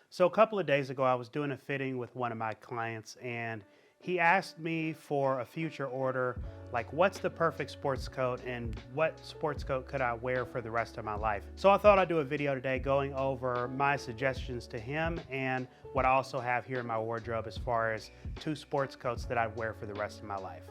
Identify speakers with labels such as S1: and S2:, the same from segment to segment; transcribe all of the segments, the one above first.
S1: So a couple of days ago, I was doing a fitting with one of my clients and he asked me for a future order, like what's the perfect sports coat and what sports coat could I wear for the rest of my life? So I thought I'd do a video today going over my suggestions to him and what I also have here in my wardrobe as far as 2 sports coats that I'd wear for the rest of my life.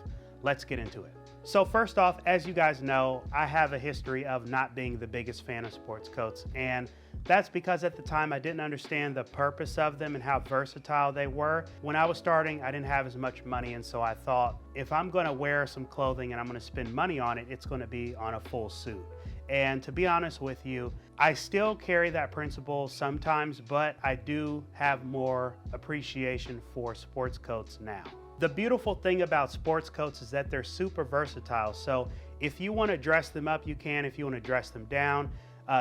S1: Let's get into it. So first off, as you guys know, I have a history of not being the biggest fan of sports coats, and that's because at the time I didn't understand the purpose of them and how versatile they were. When I was starting, I didn't have as much money, and so I thought if I'm gonna wear some clothing and I'm gonna spend money on it, it's gonna be on a full suit. And to be honest with you, I still carry that principle sometimes, but I do have more appreciation for sports coats now. The beautiful thing about sports coats is that they're super versatile. So if you want to dress them up, you can. If you want to dress them down,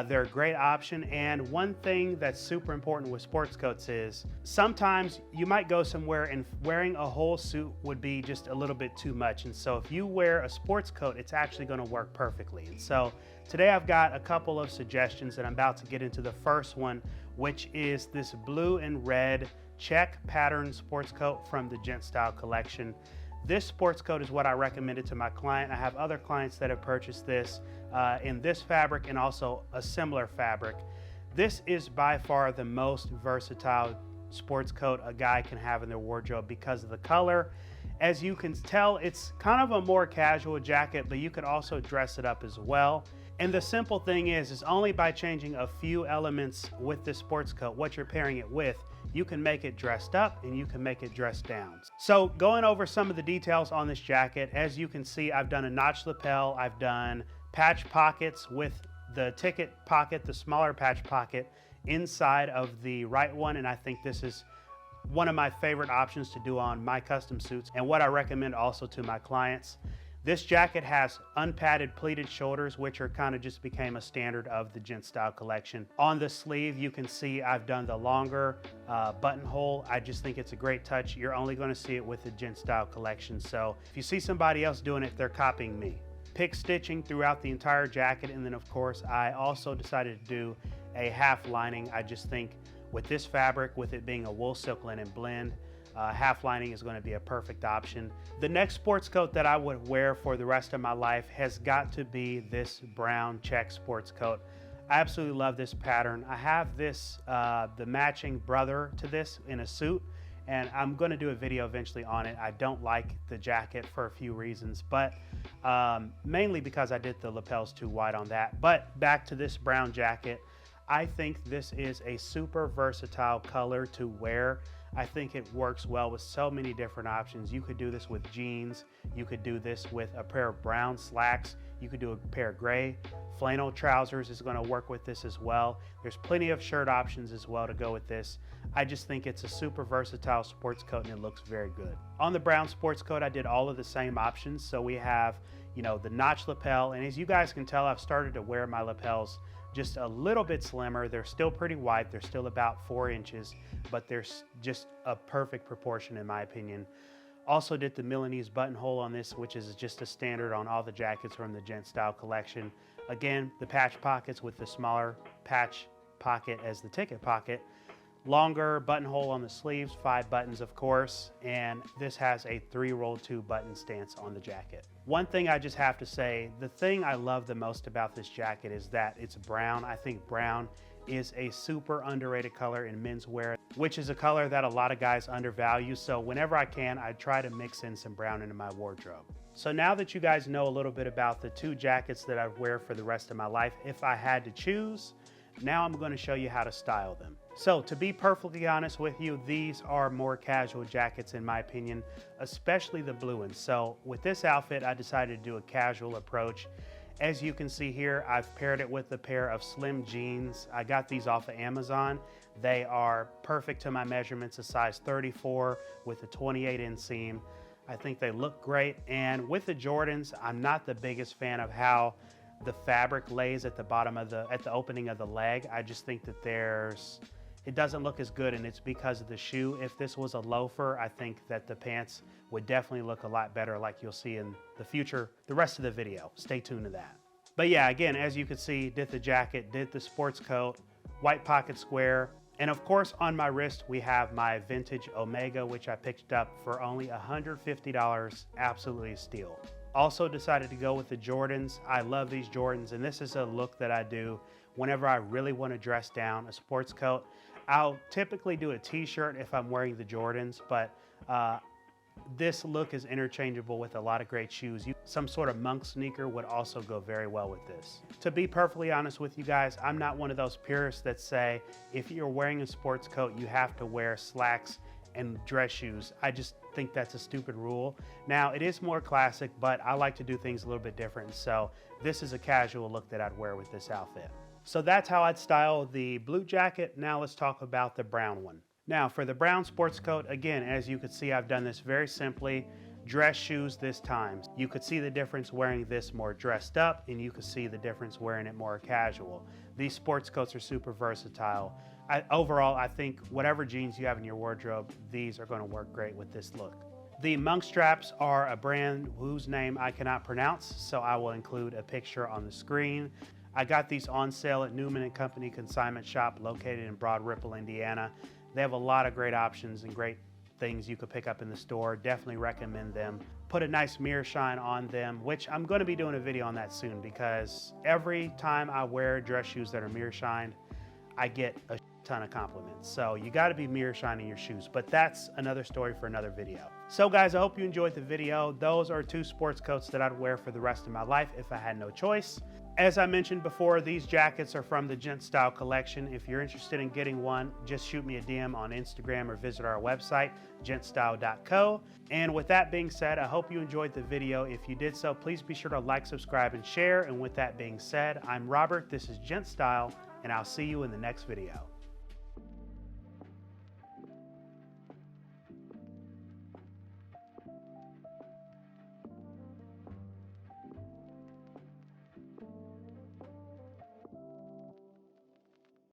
S1: they're a great option. And one thing that's super important with sports coats is sometimes you might go somewhere and wearing a whole suit would be just a little bit too much. And so if you wear a sports coat, it's actually going to work perfectly. And so today I've got a couple of suggestions and I'm about to get into the first one, which is this blue and red check pattern sports coat from the GentStyle collection. This sports coat is what I recommended to my client. I have other clients that have purchased this in this fabric and also a similar fabric. This is by far the most versatile sports coat a guy can have in their wardrobe because of the color. As you can tell, it's kind of a more casual jacket, but you could also dress it up as well. And the simple thing is only by changing a few elements with this sports coat, what you're pairing it with, you can make it dressed up and you can make it dressed down. So going over some of the details on this jacket, as you can see, I've done a notch lapel, I've done patch pockets with the ticket pocket, the smaller patch pocket inside of the right one, and I think this is one of my favorite options to do on my custom suits and what I recommend also to my clients. This jacket has unpadded pleated shoulders, which are kind of just became a standard of the GentStyle collection. On the sleeve, you can see I've done the longer buttonhole. I just think it's a great touch. You're only going to see it with the GentStyle collection. So if you see somebody else doing it, they're copying me. Pick stitching throughout the entire jacket. And then of course, I also decided to do a half lining. I just think with this fabric, with it being a wool silk linen blend, half lining is going to be a perfect option. The next sports coat that I would wear for the rest of my life has got to be this brown check sports coat. I absolutely love this pattern. I have this, the matching brother to this in a suit, and I'm going to do a video eventually on it. I don't like the jacket for a few reasons, but mainly because I did the lapels too wide on that. But back to this brown jacket, I think this is a super versatile color to wear. I think it works well with so many different options. You could do this with jeans. You could do this with a pair of brown slacks. You could do a pair of gray flannel trousers is going to work with this as well. There's plenty of shirt options as well to go with this. I just think it's a super versatile sports coat and it looks very good. On the brown sports coat, I did all of the same options. So we have, you know, the notch lapel, and as you guys can tell, I've started to wear my lapels just a little bit slimmer. They're still pretty wide. They're still about 4 inches, but they're just a perfect proportion in my opinion. Also did the Milanese buttonhole on this, which is just a standard on all the jackets from the GentStyle collection. Again, the patch pockets with the smaller patch pocket as the ticket pocket. Longer buttonhole on the sleeves, 5 buttons of course, and this has a 3-roll 2 button stance on the jacket. One thing I just have to say, the thing I love the most about this jacket is that it's brown. I think brown is a super underrated color in menswear, which is a color that a lot of guys undervalue. So whenever I can, I try to mix in some brown into my wardrobe. So now that you guys know a little bit about the 2 jackets that I wear for the rest of my life, if I had to choose, now I'm going to show you how to style them. So to be perfectly honest with you, these are more casual jackets in my opinion, especially the blue ones. So with this outfit, I decided to do a casual approach. As you can see here, I've paired it with a pair of slim jeans. I got these off of Amazon. They are perfect to my measurements, a size 34 with a 28 inseam. I think they look great. And with the Jordans, I'm not the biggest fan of how the fabric lays at the bottom of at the opening of the leg. I just think that it doesn't look as good, and it's because of the shoe. If this was a loafer, I think that the pants would definitely look a lot better, like you'll see in the future, the rest of the video. Stay tuned to that. But yeah, again, as you can see, did the jacket, did the sports coat, white pocket square, And of course, on my wrist, we have my vintage Omega, which I picked up for only $150, absolutely a steal. Also decided to go with the Jordans. I love these Jordans, and this is a look that I do whenever I really want to dress down a sports coat. I'll typically do a t-shirt if I'm wearing the Jordans, but this look is interchangeable with a lot of great shoes. Some sort of monk sneaker would also go very well with this. To be perfectly honest with you guys, I'm not one of those purists that say if you're wearing a sports coat, you have to wear slacks and dress shoes. I just think that's a stupid rule. Now, it is more classic, but I like to do things a little bit different. So this is a casual look that I'd wear with this outfit. So that's how I'd style the blue jacket. Now let's talk about the brown one. Now for the brown sports coat, again, as you can see, I've done this very simply. Dress shoes this time. You could see the difference wearing this more dressed up, and you could see the difference wearing it more casual. These sports coats are super versatile. Overall, I think whatever jeans you have in your wardrobe, these are going to work great with this look. The monk straps are a brand whose name I cannot pronounce, so I will include a picture on the screen. I got these on sale at Newman & Company Consignment Shop located in Broad Ripple, Indiana. They have a lot of great options and great things you could pick up in the store. Definitely recommend them. Put a nice mirror shine on them, which I'm going to be doing a video on that soon, because every time I wear dress shoes that are mirror shined, I get a ton of compliments. So you got to be mirror shining your shoes, but that's another story for another video. So guys, I hope you enjoyed the video. Those are two sports coats that I'd wear for the rest of my life if I had no choice. As I mentioned before, these jackets are from the GentStyle collection. If you're interested in getting one, just shoot me a DM on Instagram or visit our website, gentstyle.co. And with that being said, I hope you enjoyed the video. If you did so, please be sure to like, subscribe, and share. And with that being said, I'm Robert, this is GentStyle, and I'll see you in the next video.